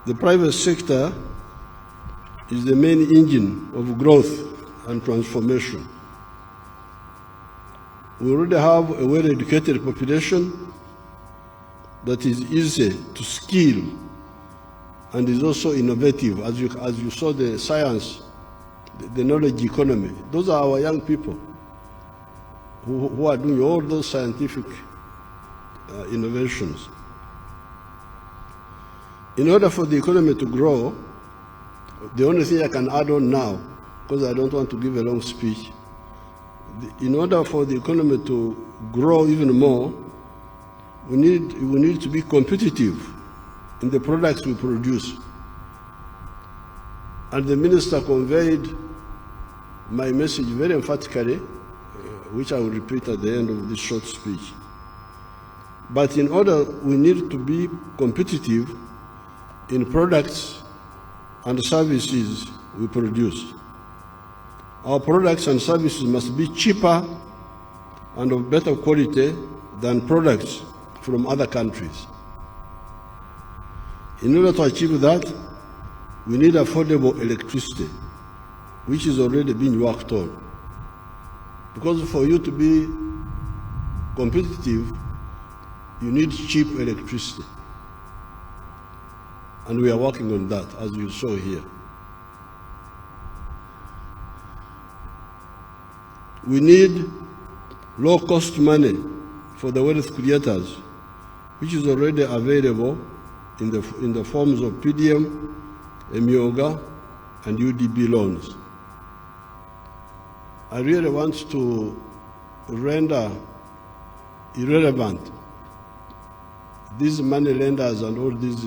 The private sector is the main engine of growth and transformation. We already have a well-educated population that is easy to skill and is also innovative. As you saw, the science, the knowledge economy, those are our young people who are doing all those scientific innovations. In order for the economy to grow, the only thing I can add on now, because I don't want to give a long speech, in order for the economy to grow even more, we need to be competitive in the products we produce. And the minister conveyed my message very emphatically, which I will repeat at the end of this short speech. But in order, we need to be competitive in products and services we produce. Our products and services must be cheaper and of better quality than products from other countries. In order to achieve that, we need affordable electricity, which is already being worked on. Because for you to be competitive, you need cheap electricity. And we are working on that, as you saw here. We need low-cost money for the wealth creators, which is already available in the forms of PDM, Emyoga, and UDB loans. I really want to render irrelevant these money lenders and all these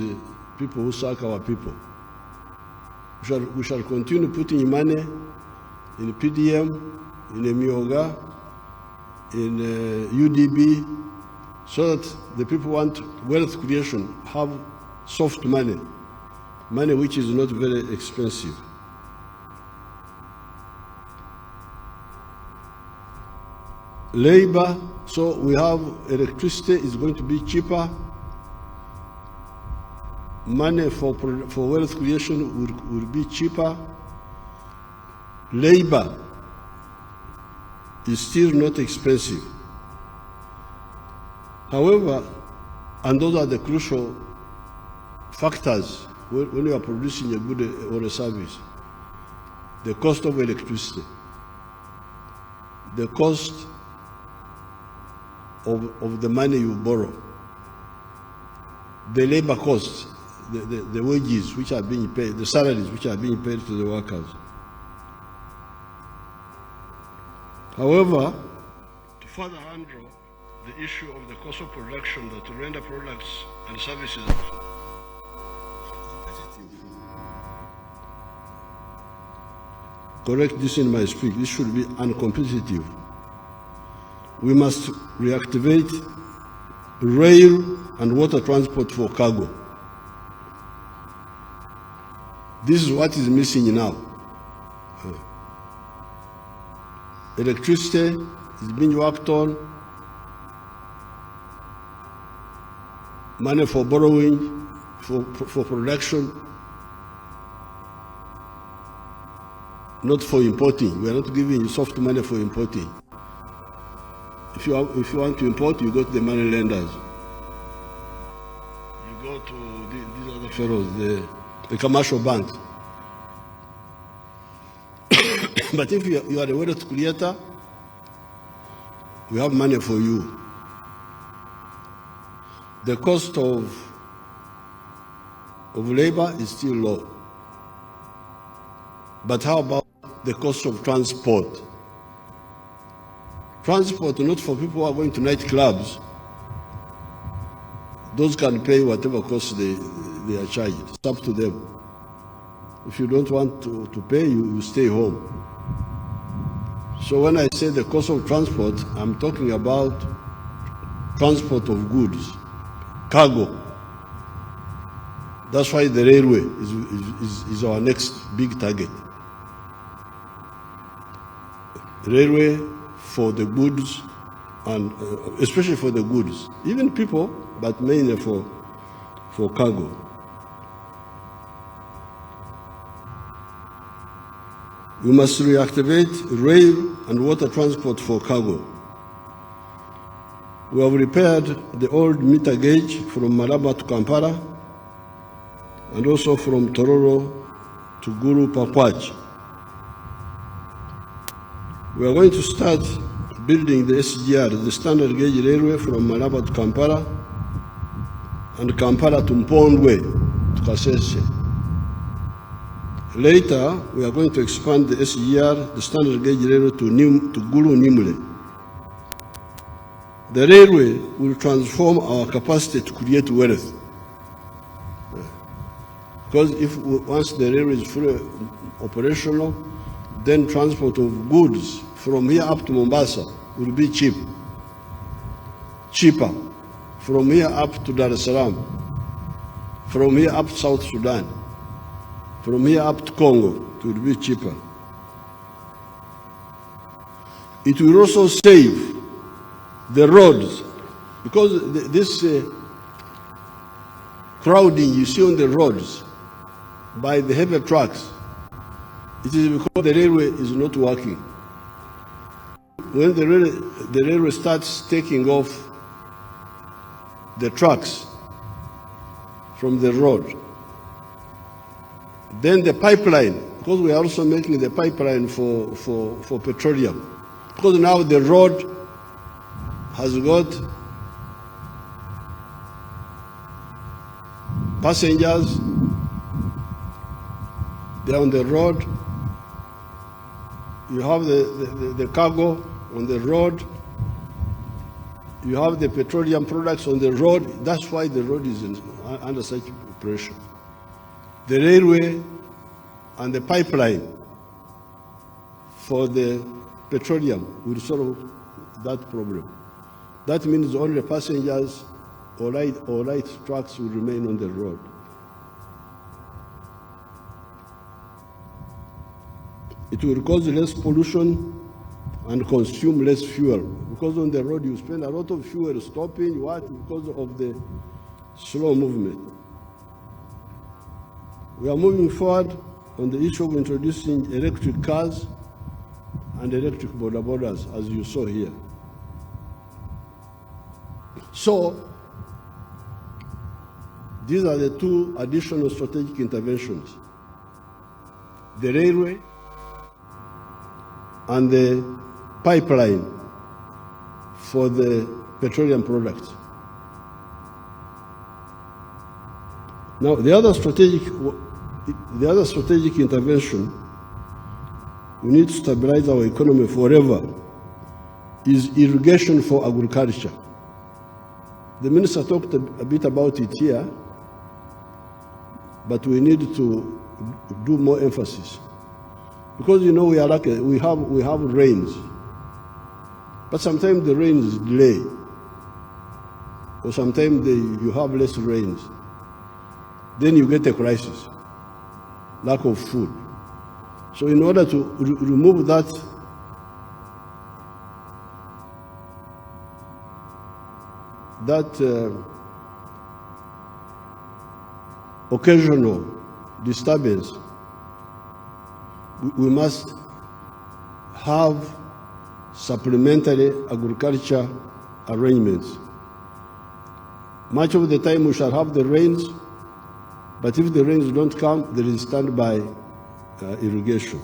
people who suck our people. We shall continue putting money in PDM, in Emyoga, in UDB, so that the people who want wealth creation have soft money, money which is not very expensive. Labor, so we have electricity is going to be cheaper. Money for wealth creation will be cheaper. Labor is still not expensive. However, and those are the crucial factors when you are producing a good or a service: the cost of electricity, the cost of the money you borrow, the labor costs, the wages which are being paid, the salaries which are being paid to the workers. However, to further handle the issue of the cost of production that to render products and services competitive. Correct this in my speech. This should be uncompetitive. We must reactivate rail and water transport for cargo. This is what is missing now. Electricity is being worked on, money for borrowing, for production, not for importing. We are not giving you soft money for importing. If you want to import, you go to the money lenders. You go to these other fellows, the commercial banks. But if you are a wealth creator, we have money for you. The cost of labor is still low. But how about the cost of transport? Transport, not for people who are going to nightclubs. Those can pay whatever cost they are charged. It's up to them. If you don't want to pay, you stay home. So when I say the cost of transport, I'm talking about transport of goods, cargo. That's why the railway is our next big target. Railway for the goods, and especially for the goods, even people, but mainly for cargo. We must reactivate rail and water transport for cargo. We have repaired the old meter gauge from Malaba to Kampala and also from Tororo to Guru Pakwach. We are going to start building the SGR, the standard gauge railway from Malaba to Kampala and Kampala to Mpondwe to Kasese. Later, we are going to expand the SGR, the standard gauge railway to Gulu Nimule. The railway will transform our capacity to create wealth. Because once the railway is fully operational, then transport of goods from here up to Mombasa will be cheaper. From here up to Dar es Salaam, from here up to South Sudan, from here up to Congo, it will be cheaper. It will also save the roads, because this crowding you see on the roads by the heavy trucks, it is because the railway is not working. When the railway starts taking off the trucks from the road, then the pipeline, because we are also making the pipeline for petroleum, because now the road has got passengers, they are on the road, you have the cargo on the road, you have the petroleum products on the road. That's why the road is under such pressure. The railway and the pipeline for the petroleum will solve that problem. That means only passengers or light trucks will remain on the road. It will cause less pollution and consume less fuel, because on the road you spend a lot of fuel stopping, because of the slow movement. We are moving forward on the issue of introducing electric cars and electric border borders, as you saw here. So, these are the two additional strategic interventions: the railway and the pipeline for the petroleum products. Now, the other strategic intervention we need to stabilize our economy forever is irrigation for agriculture. The minister talked a bit about it here, but we need to do more emphasis. Because you know we are lucky, we have rains, but sometimes the rains delay, or sometimes you have less rains. Then you get a crisis, lack of food. So in order to remove that occasional disturbance, we must have supplementary agriculture arrangements. Much of the time we shall have the rains, but if the rains don't come, there is standby irrigation.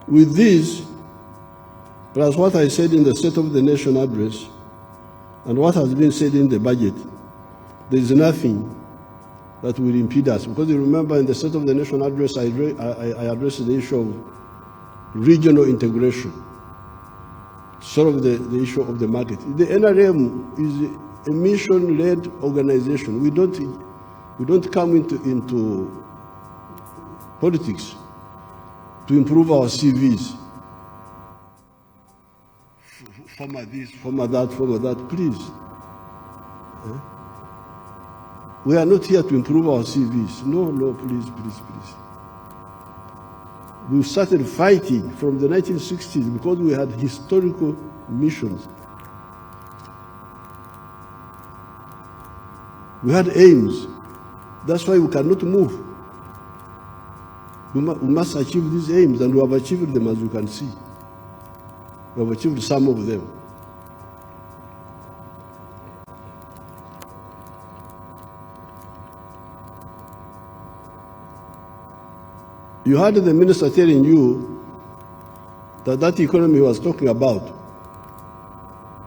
With this, plus what I said in the State of the Nation address and what has been said in the budget, there is nothing that will impede us. Because you remember in the State of the Nation address, I addressed the issue of regional integration, solve the issue of the market. The NRM is a mission-led organization. We don't come into politics to improve our CVs. Former this, former that, please. We are not here to improve our CVs. No, please. We started fighting from the 1960s because we had historical missions. We had aims. That's why we cannot move. We must achieve these aims, and we have achieved them, as you can see. We have achieved some of them. You heard the minister telling you that that economy he was talking about,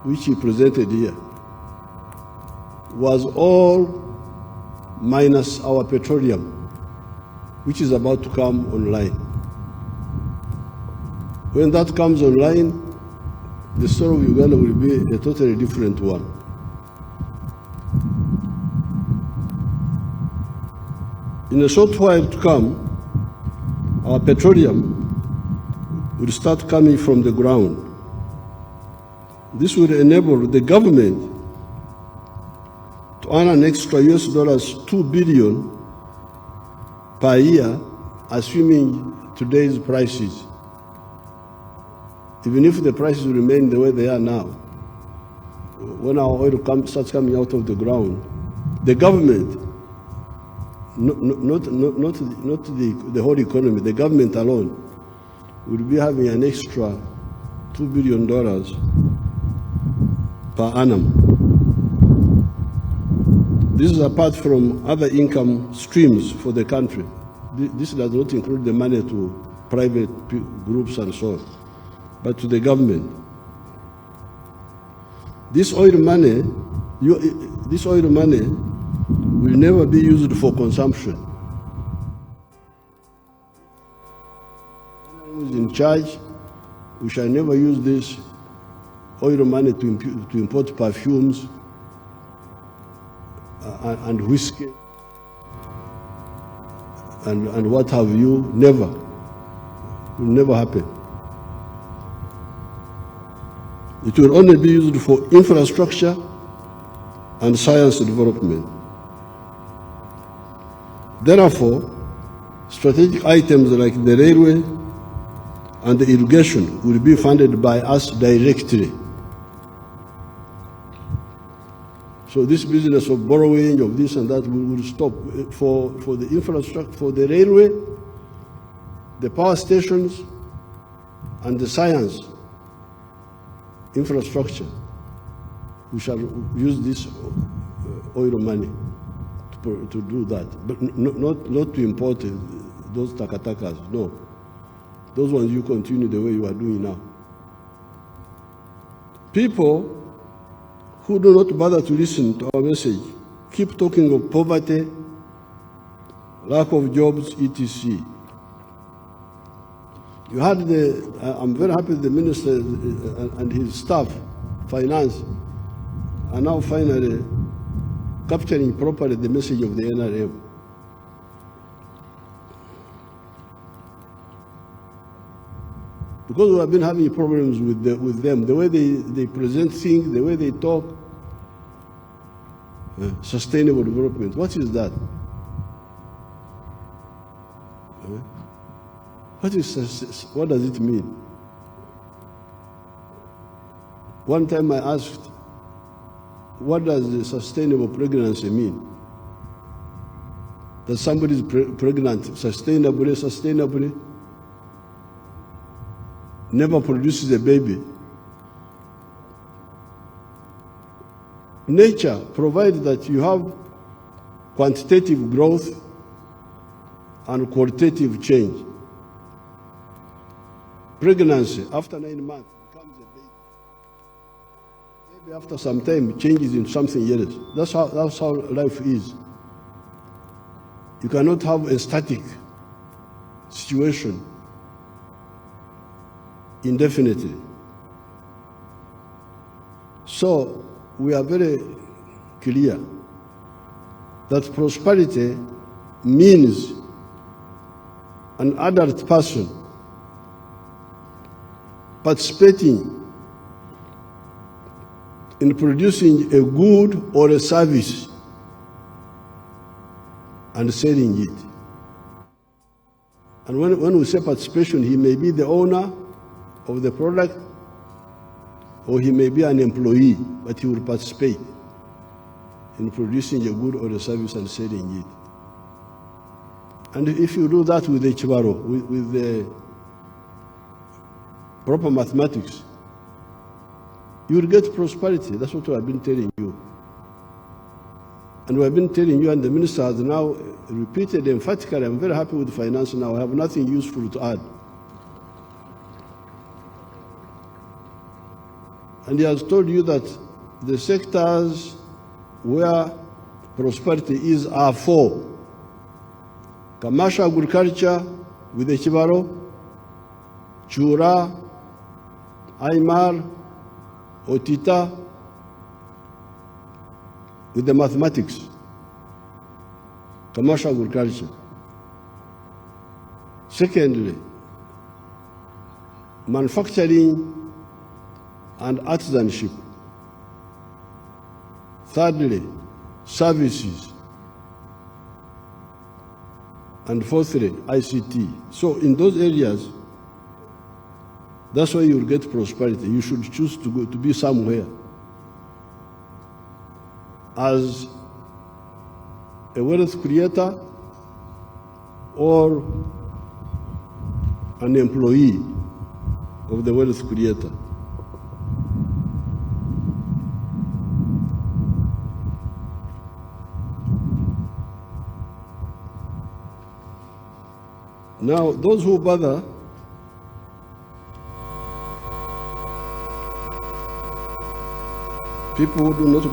which he presented here, was all minus our petroleum, which is about to come online. When that comes online, the story of Uganda will be a totally different one. In a short while to come, our petroleum will start coming from the ground. This will enable the government to earn an extra $2 billion per year, assuming today's prices. Even if the prices remain the way they are now, when our oil starts coming out of the ground, the government, not the whole economy, the government alone will be having an extra $2 billion per annum. This is apart from other income streams for the country. This does not include the money to private groups and so on, but to the government. This oil money will never be used for consumption. Who is in charge? We shall never use this oil money to import perfumes and whiskey and what have you. Never. It will never happen. It will only be used for infrastructure and science development. Therefore, strategic items like the railway and the irrigation will be funded by us directly. So this business of borrowing, of this and that, will stop. For the infrastructure, for the railway, the power stations, and the science infrastructure, we shall use this oil money to do that, but not to import those takatakas. No, those ones you continue the way you are doing now. People who do not bother to listen to our message keep talking of poverty, lack of jobs, etc. You had I'm very happy the minister and his staff, finance, are now finally capturing properly the message of the NRM. Because we have been having problems with them, the way they present things, the way they talk. Sustainable development, what is that? What does it mean? One time I asked, what does the sustainable pregnancy mean? That somebody is pregnant sustainably, never produces a baby. Nature provides that you have quantitative growth and qualitative change. Pregnancy, after 9 months, becomes a baby. Maybe after some time, it changes into something else. That's how life is. You cannot have a static situation indefinitely. So we are very clear that prosperity means an adult person participating in producing a good or a service and selling it. And when we say participation, he may be the owner of the product, or he may be an employee, but he will participate in producing a good or a service and selling it. And if you do that with the Chibaro, with the proper mathematics, you will get prosperity. That's what we have been telling you. And we have been telling you, and the minister has now repeated emphatically, I'm very happy with finance now. I have nothing useful to add. And he has told you that the sectors where prosperity is are four: commercial agriculture with the Chibaro, Chura, Aymar, Otita, with the mathematics, commercial agriculture. Secondly, manufacturing and artisanship. Thirdly, services. And fourthly, ICT. So in those areas, that's why you'll get prosperity. You should choose to go to be somewhere as a wealth creator or an employee of the wealth creator. Now, those who bother people who do not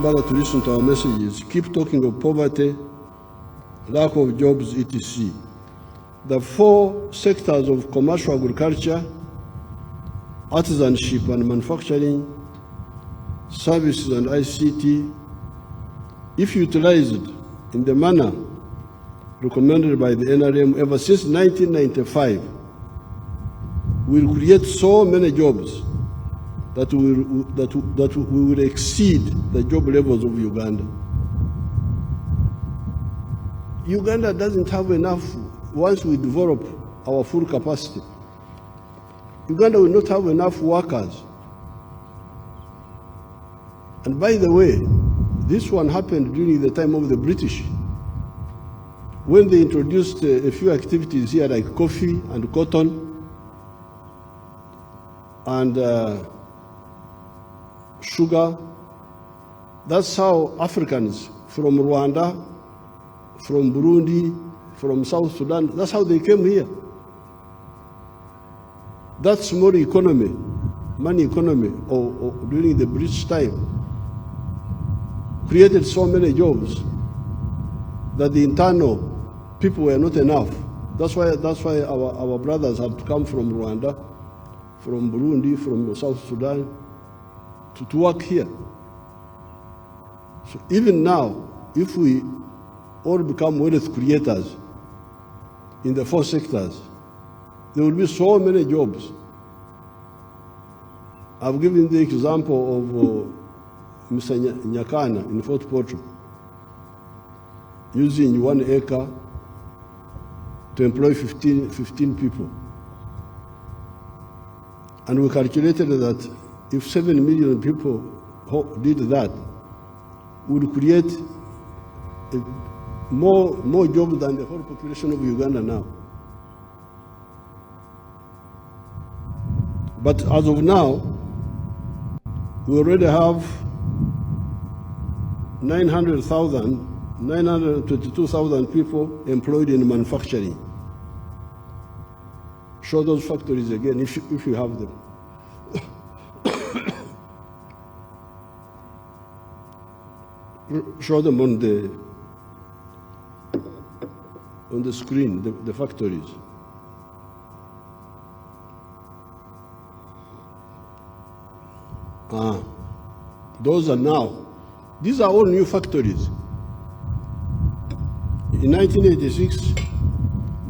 bother to listen to our messages keep talking of poverty, lack of jobs, etc. The four sectors of commercial agriculture, artisanship and manufacturing, services and ICT, if utilized in the manner recommended by the NRM ever since 1995, will create so many jobs that we will exceed the job levels of Uganda. Uganda doesn't have enough once we develop our full capacity. Uganda will not have enough workers. And by the way, this one happened during the time of the British, when they introduced a few activities here like coffee and cotton and sugar. That's how Africans from Rwanda, from Burundi, from South Sudan, that's how they came here. That small economy, money economy, or during the British time, created so many jobs that the internal people were not enough. That's why our brothers had to come from Rwanda, from Burundi, from South Sudan, to work here. So even now, if we all become wealth creators in the four sectors, there will be so many jobs. I've given the example of Mr. Nyakana in Fort Portal, using 1 acre to employ 15 people. And we calculated that if 7 million people did that, we would create more jobs than the whole population of Uganda now. But as of now, we already have 922,000 people employed in manufacturing. Show those factories again if you have them. Show them on the screen, the factories. Those are now. These are all new factories. In 1986,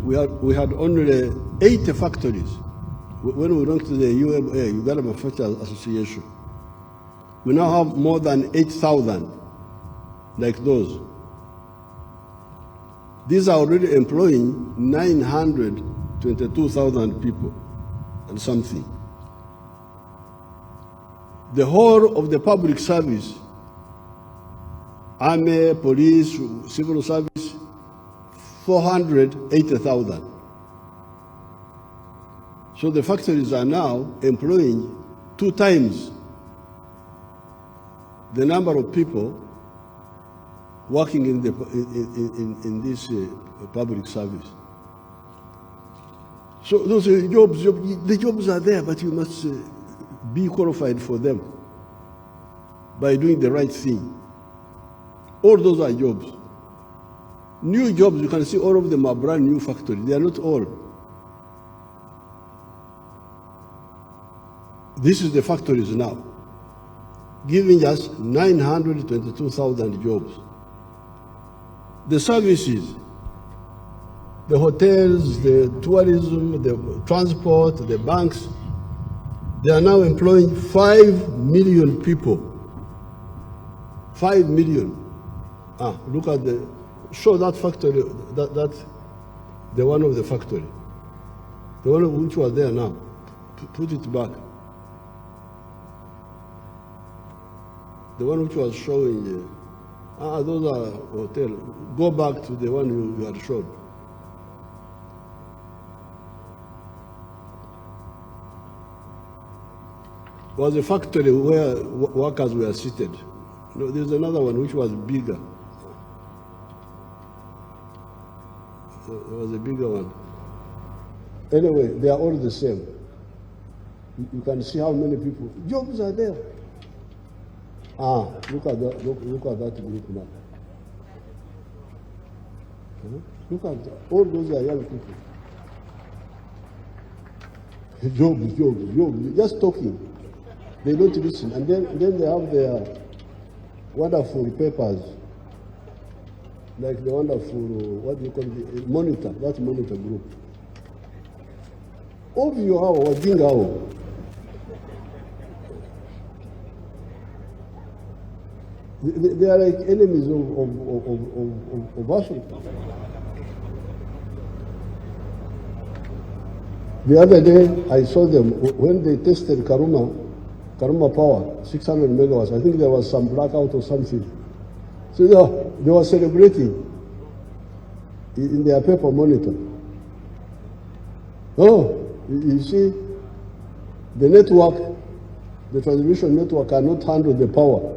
we had only 80 factories when we went to the UMA, Uganda Manufacturers Association. We now have more than 8,000 like those. These are already employing 922,000 people and something. The whole of the public service, army, police, civil service, 480,000. So the factories are now employing 2 times the number of people working in this public service. So those jobs, the jobs are there, but you must be qualified for them by doing the right thing. All those are jobs. New jobs, you can see all of them are brand new factories. They are not all. This is the factories now, giving us 922,000 jobs. The services, the hotels, the tourism, the transport, the banks, they are now employing 5 million people. 5 million. Look at show that factory, the one of the factory. The one which was there now. Put it back. The one which was showing, those are hotels. Go back to the one you had shown. Was a factory where workers were seated. No, there's another one which was bigger. There was a bigger one. Anyway, they are all the same. You can see how many people. Jobs are there. Look at that. Look at that group now. Look at that. All those are young people. Jobs. Just talking. They don't listen. And then they have their wonderful papers, like the wonderful, what do you call it, monitor, that monitor group. All of you are working out. They are like enemies of Africa. The other day, I saw them when they tested Karuma Power, 600 megawatts. I think there was some blackout or something. So they were celebrating in their paper monitor. You see, the network, the transmission network cannot handle the power.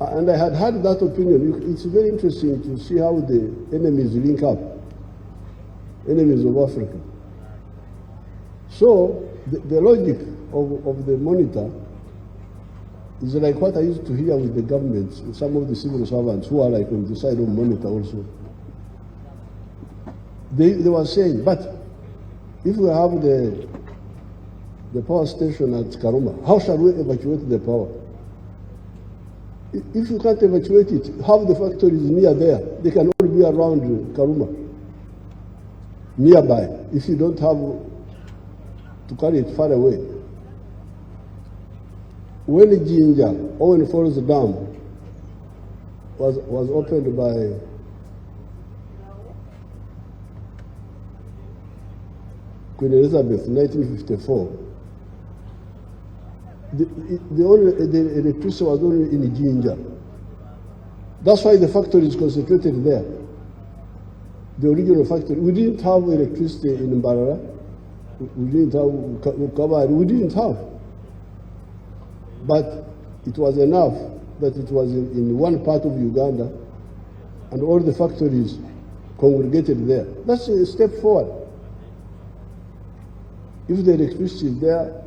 And I had had that opinion. It's very interesting to see how the enemies link up, enemies of Africa. So the logic of the monitor is like what I used to hear with the government, some of the civil servants who are like on the side of monitor also. They were saying, but if we have the power station at Karuma, how shall we evacuate the power? If you can't evacuate it, have the factories near there. They can all be around Karuma, nearby, if you don't have to carry it far away. When Owen Falls Dam was opened by Queen Elizabeth in 1954, the electricity was only in Jinja. That's why the factory is concentrated there. The original factory. We didn't have electricity in Mbarara. We didn't have Kabari. We didn't have. But it was enough that it was in one part of Uganda and all the factories congregated there. That's a step forward. If the electricity is there,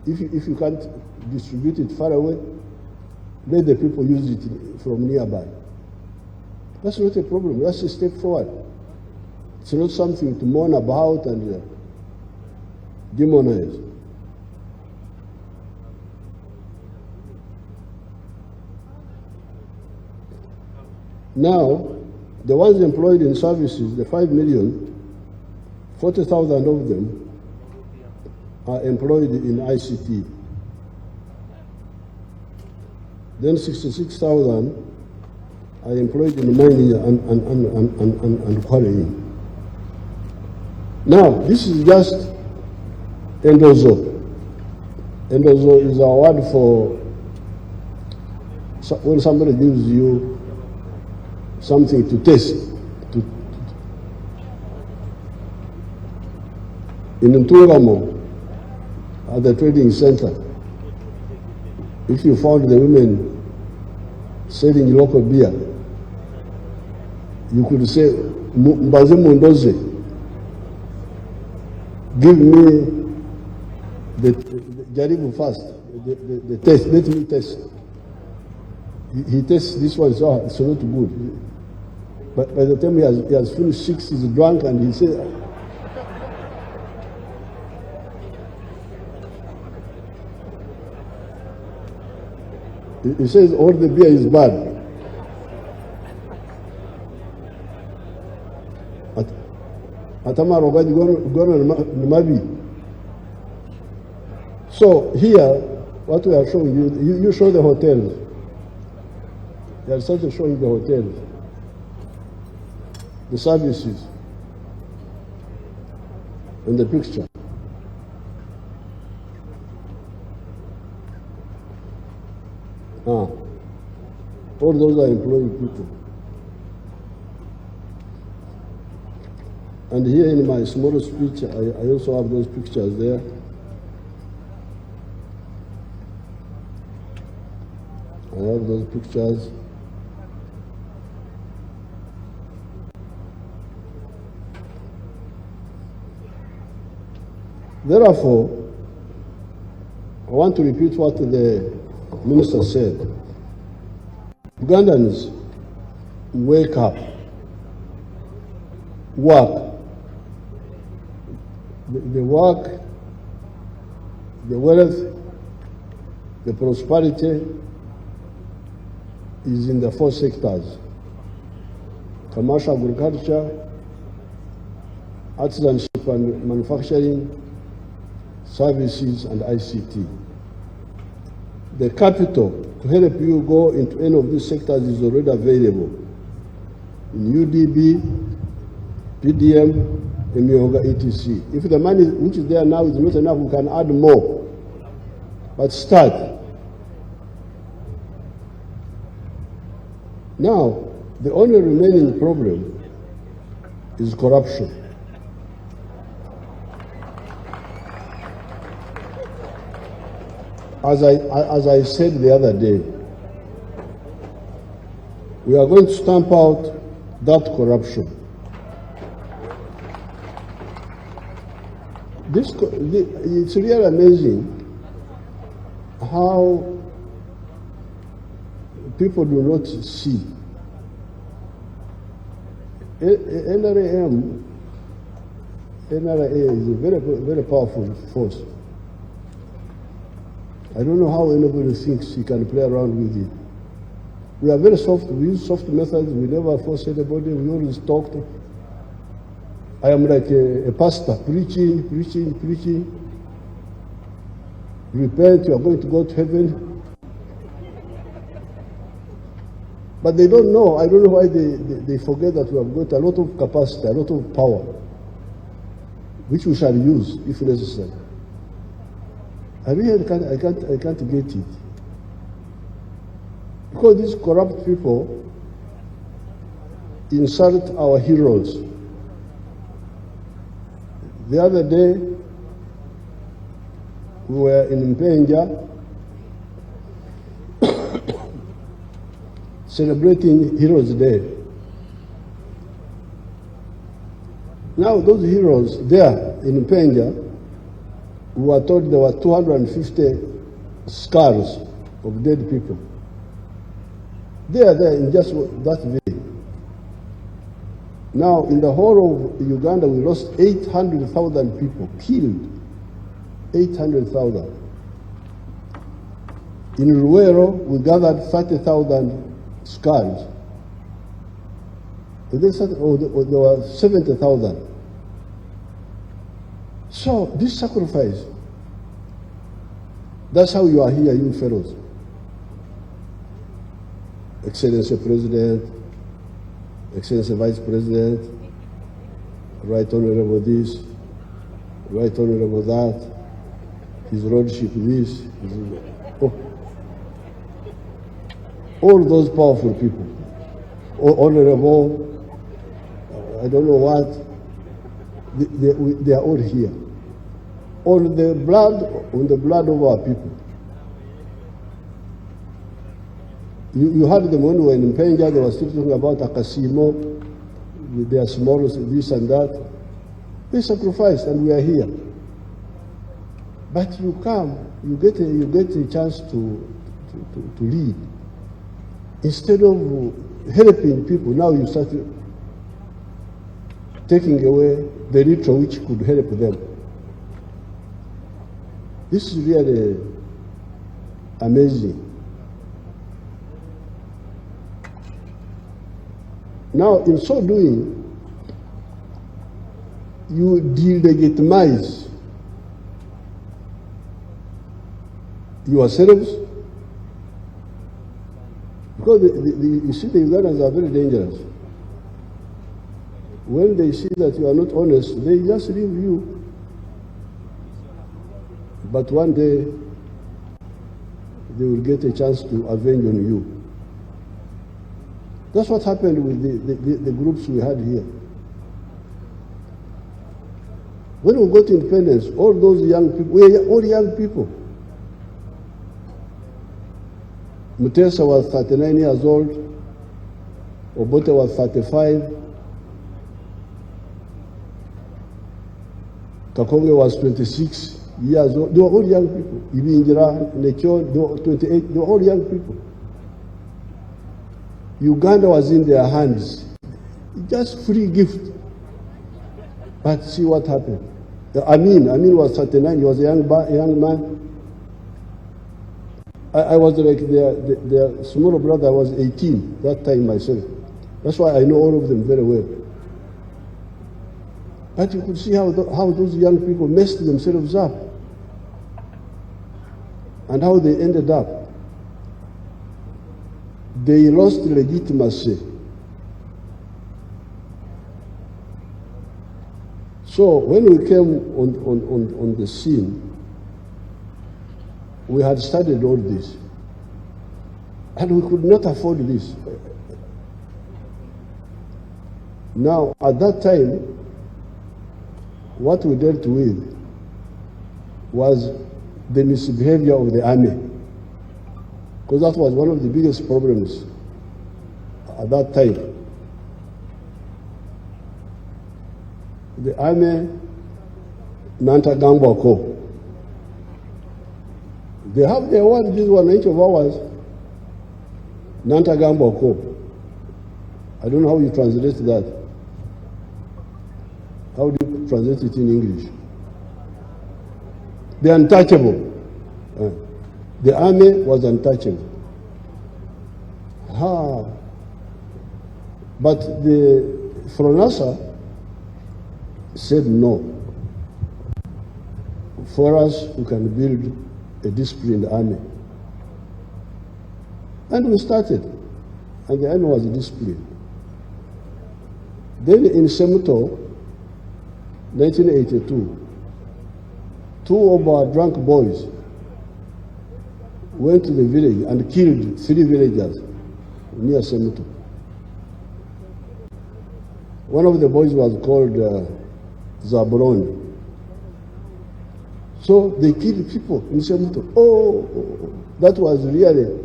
if you can't distribute it far away, let the people use it from nearby. That's not a problem. That's a step forward. It's not something to mourn about and demonize. Now, the ones employed in services, the 5 million, 40,000 of them are employed in ICT. Then 66,000 are employed in mining and quarrying. Now, this is just endozo. Endozo is a word for when somebody gives you something to test. In Ntungamo, at the trading center, if you found the women selling local beer, you could say, Mbaze Mundoze, give me the Jaribu first, the test, let me test. He tests this one, so it's not good. But by the time he has finished 6, he's drunk, and he says, all the beer is bad. So here, what we are showing you, you show the hotels. They are started showing the hotels, the services, in the picture. All those are employing people. And here in my small speech, I also have those pictures there. I have those pictures. Therefore, I want to repeat what the Minister said. Ugandans, wake up, work. The work, the wealth, the prosperity is in the 4 sectors: commercial agriculture, artisanship and manufacturing, services, and ICT. The capital to help you go into any of these sectors is already available in UDB, PDM, Emioga, etc. If the money which is there now is not enough, we can add more. But start. Now, the only remaining problem is corruption. As I said the other day, we are going to stamp out that corruption. It's really amazing how people do not see. NRA is a very, very powerful force. I don't know how anybody thinks he can play around with it. We are very soft. We use soft methods. We never force anybody. We always talk. I am like a pastor, preaching. Repent, you are going to go to heaven. But they don't know. I don't know why they forget that we have got a lot of capacity, a lot of power, which we shall use if necessary. I really can't get it. Because these corrupt people insult our heroes. The other day, we were in Mpenja celebrating Heroes Day. Now those heroes there in Mpenja, we were told there were 250 skulls of dead people. They are there in just that day. Now, in the whole of Uganda, we lost 800,000 people killed. 800,000. In Ruwero, we gathered 30,000 skulls. And there were 70,000. So, this sacrifice, that's how you are here, you fellows. Excellency President, Excellency Vice President, Right Honorable this, Right Honorable that, His Lordship this, all those powerful people. honorable, I don't know what, they are all here. On the blood of our people. You heard them when we were in Penja, they were still talking about Akasimo, with their small this and that. They sacrificed and we are here. But you come, you get a chance to lead. Instead of helping people, now you start taking away the little which could help them. This is really amazing. Now, in so doing, you delegitimize yourselves, because you see the Ugandans are very dangerous. When they see that you are not honest, they just leave you. But one day, they will get a chance to avenge on you. That's what happened with the groups we had here. When we got independence, all those young people, we are all young people. Mutesa was 39 years old, Obote was 35, Kakonge was 26 years old. They were all young people. Ibinjira, Nechon, they were 28, they were all young people. Uganda was in their hands. Just free gift. But see what happened. Amin was 39, he was a young man. I was like their smaller brother, I was 18 that time myself. That's why I know all of them very well. But you could see how those young people messed themselves up. And how they ended up. They lost legitimacy. So when we came on the scene, we had studied all this. And we could not afford this. Now, at that time, what we dealt with was the misbehavior of the army. Because that was one of the biggest problems at that time. The army, Nanta Gambako. They have their word, this one each of ours, Nanta Gambako. I don't know how you translate that. How do you translate it in English? The untouchable. The army was untouchable. But the Fronasa said no. For us, we can build a disciplined army. And we started, and the army was disciplined. Then in Semuto, 1982, two of our drunk boys went to the village and killed 3 villagers near Semuto. One of the boys was called Zabron. So they killed people in Semuto. That was really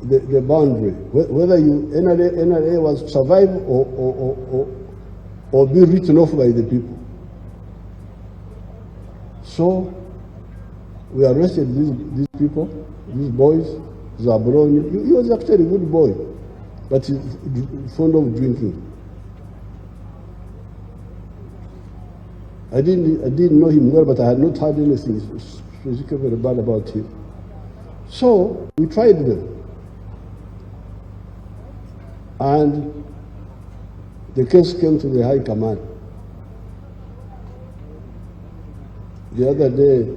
the boundary. Whether NRA was survive or be written off by the people. So we arrested these people, these boys, Zabron. He was actually a good boy, but he's fond of drinking. I didn't know him well, but I had not heard anything specifically bad about him. So we tried them. And the case came to the High Command. The other day,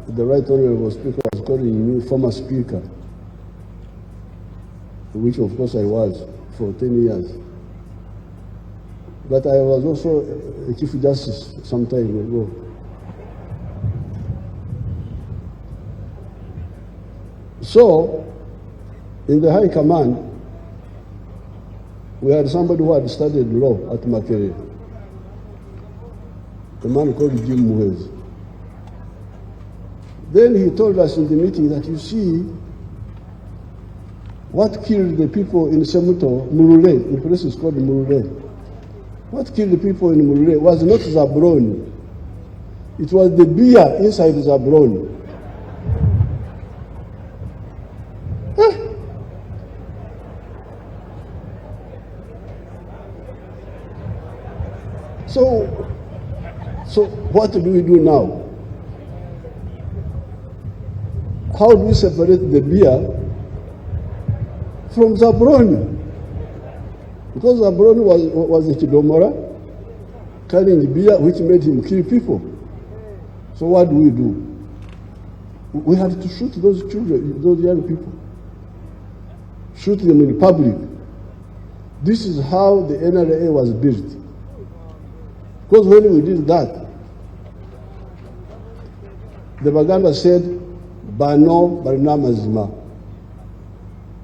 the Right Honorable Speaker was calling me former Speaker, which of course I was for 10 years. But I was also a Chief Justice some time ago. So In the high command, we had somebody who had studied law at Makerere, a man called Jim Muhezi. Then he told us in the meeting that, you see, what killed the people in Semuto, Murule, the place is called Murule. What killed the people in Murule was not Zabroni. It was the beer inside Zabroni. So what do we do now? How do we separate the beer from Zabroni? Because Zabroni was a Kidomora carrying beer which made him kill people. So what do? We had to shoot those children, those young people. Shoot them in public. This is how the NRA was built. Because when we did that, the Baganda said, Bano Barnamazima.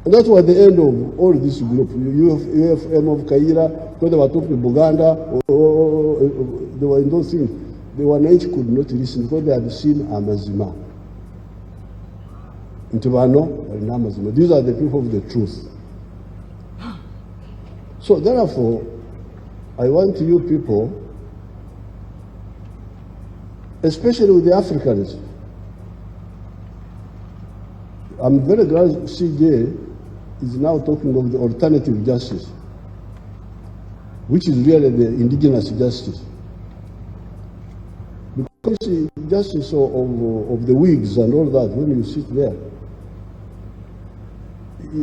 And that was the end of all this group. UFM of Kaira, because they were talking Buganda, they were in those things. The Wananchi could not listen because they had seen Amazima. Intibano Barnamazima. These are the people of the truth. So therefore, I want you people, especially with the Africans. I'm very glad CJ is now talking of the alternative justice, which is really the indigenous justice. Because the justice of the wigs and all that, when you sit there,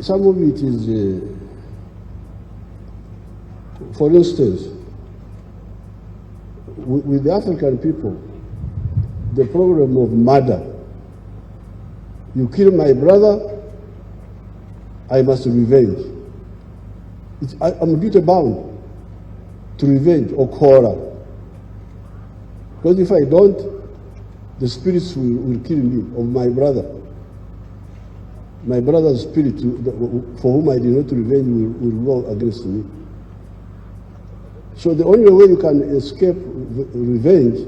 some of it is, for instance, with the African people, the problem of murder. You kill my brother, I must revenge. I'm duty bound to revenge or Kora. Because if I don't, the spirits will kill me, of my brother. My brother's spirit, for whom I did not revenge, will go against me. So the only way you can escape revenge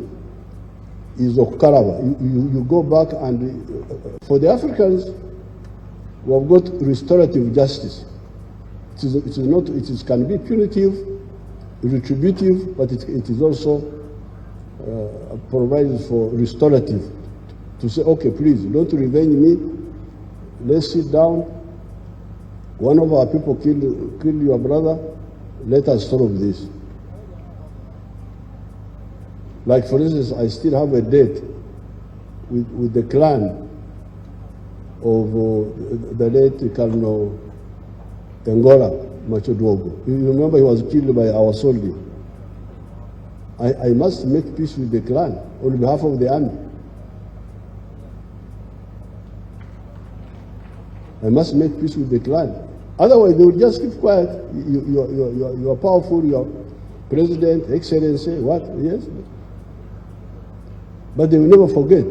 is Okaraba. You go back, and for the Africans, we have got restorative justice. It can be punitive, retributive, but it is also provides for restorative. To say, okay, please, don't revenge me. Let's sit down. One of our people killed your brother. Let us solve this. Like, for instance, I still have a date with the clan of the late Colonel Tengola Machodwogo. You remember he was killed by our soldier. I must make peace with the clan on behalf of the army. I must make peace with the clan. Otherwise, they will just keep quiet. You are powerful, you are president, excellency, what? Yes. But they will never forget.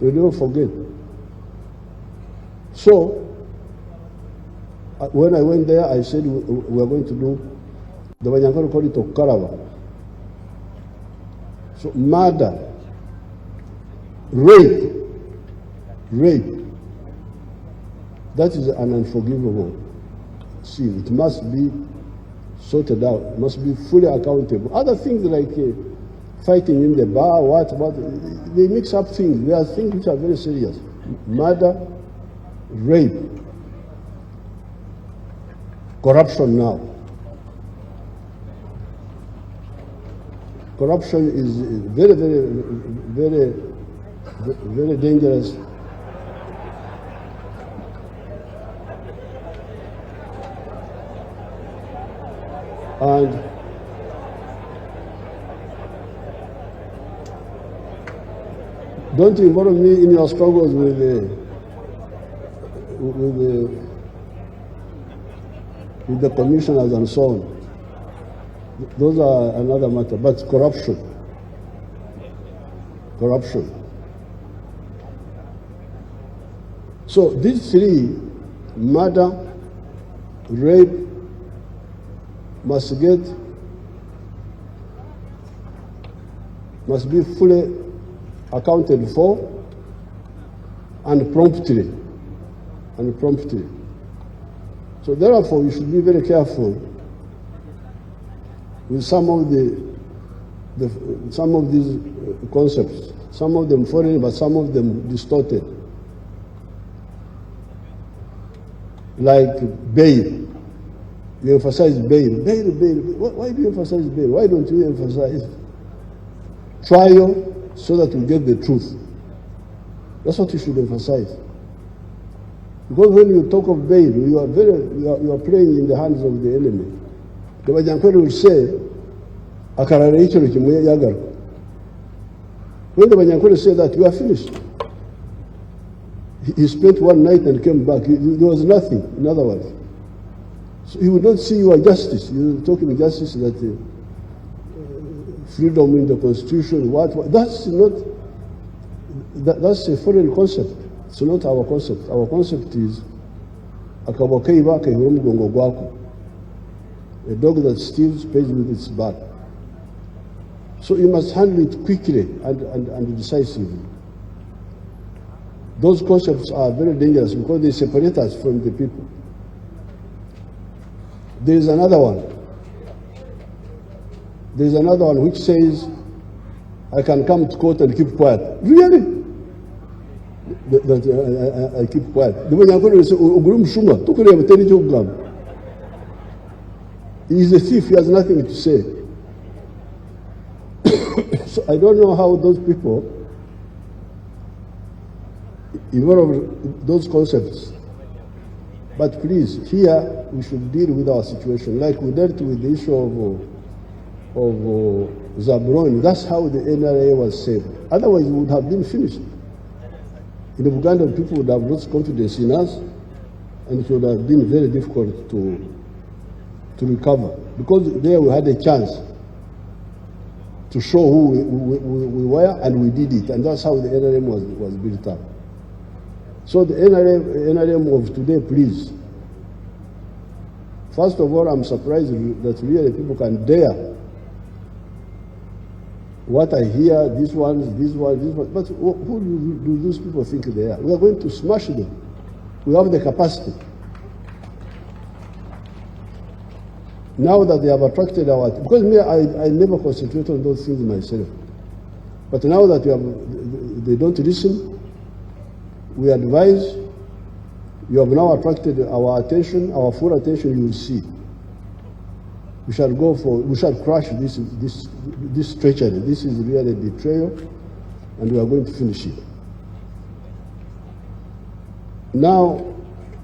They will never forget. So, when I went there, I said we are going to do, the Wanyankoro call it Okaraba. So, murder, rape, that is an unforgivable sin. It must be sorted out, it must be fully accountable. Other things like fighting in the bar, what, they mix up things. There are things which are very serious. Murder, rape, corruption now. Corruption is very, very, very, very dangerous. And don't involve me in your struggles with the commissioners and so on. Those are another matter. But corruption. So these three murder, rape must be fully accounted for and promptly. So therefore, we should be very careful with some of these concepts. Some of them foreign, but some of them distorted. Like bail. You emphasize bail. Bail. Why do you emphasize bail? Why don't you emphasize trial so that we get the truth? That's what you should emphasize. Because when you talk of bail, you are playing in the hands of the enemy. The Banyankore will say, when the Banyankore say that, you are finished. He spent one night and came back. There was nothing, in other words. So he would not see your justice. You're talking justice that freedom in the constitution, that's not, that's a foreign concept. It's not our concept. Our concept is a dog that steals pays with its back. So you must handle it quickly and decisively. Those concepts are very dangerous because they separate us from the people. There is another one. There is another one which says, I can come to court and keep quiet. Really? I keep quiet. He is a thief, he has nothing to say. So I don't know how those people evolve those concepts. But please, here we should deal with our situation. Like we dealt with the issue of Zabroni. That's how the NRA was saved. Otherwise, we would have been finished. In Uganda, people would have lost confidence in us, and it would have been very difficult to recover. Because there we had a chance to show who we were, and we did it. And that's how the NRM was built up. So the NRM of today, please. First of all, I'm surprised that really people can dare what I hear, this one. But who do those people think they are? We are going to smash them. We have the capacity. Now that they have attracted because me, I never concentrate on those things myself. But now that they don't listen, we advise, you have now attracted our attention, our full attention, you will see. We shall crush this treachery. This is really a betrayal, and we are going to finish it. Now,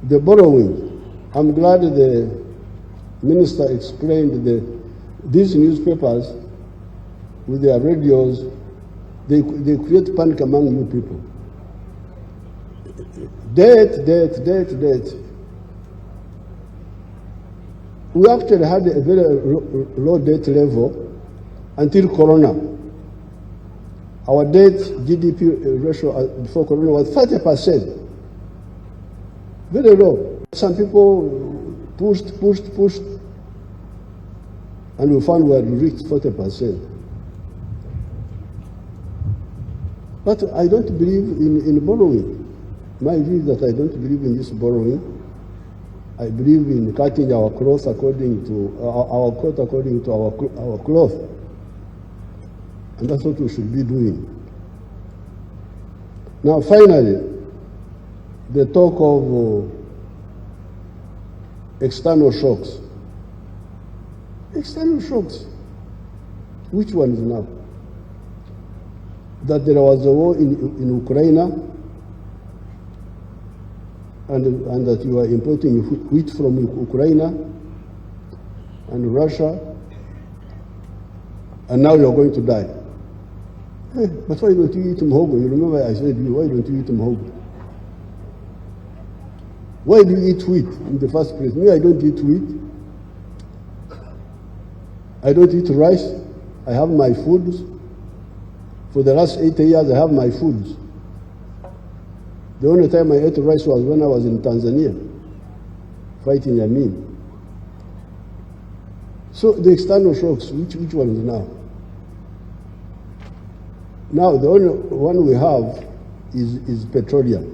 the borrowing. I'm glad the minister explained these newspapers with their radios, they create panic among you people. Debt. We actually had a very low debt level until Corona. Our debt GDP ratio before Corona was 30%. Very low. Some people pushed, and we found we had reached 40%. But I don't believe in borrowing. My view is that I don't believe in this borrowing. I believe in cutting our cloth according to our coat according to our cloth, and that's what we should be doing. Now, finally, the talk of external shocks. External shocks. Which one is now? That there was a war in Ukraine, and that you are importing wheat from Ukraine and Russia, and now you are going to die. Hey, but why don't you eat muhogo? You remember I said, why don't you eat muhogo? Why do you eat wheat in the first place? Me, I don't eat wheat. I don't eat rice. I have my foods. For the last 8 years, I have my foods. The only time I ate rice was when I was in Tanzania. fighting Yamin. So the external shocks, which ones now? Now the only one we have is petroleum.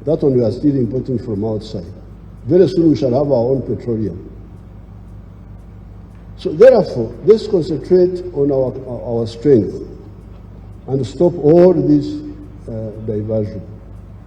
That one we are still importing from outside. Very soon we shall have our own petroleum. So therefore, let's concentrate on our strength and stop all this diversion.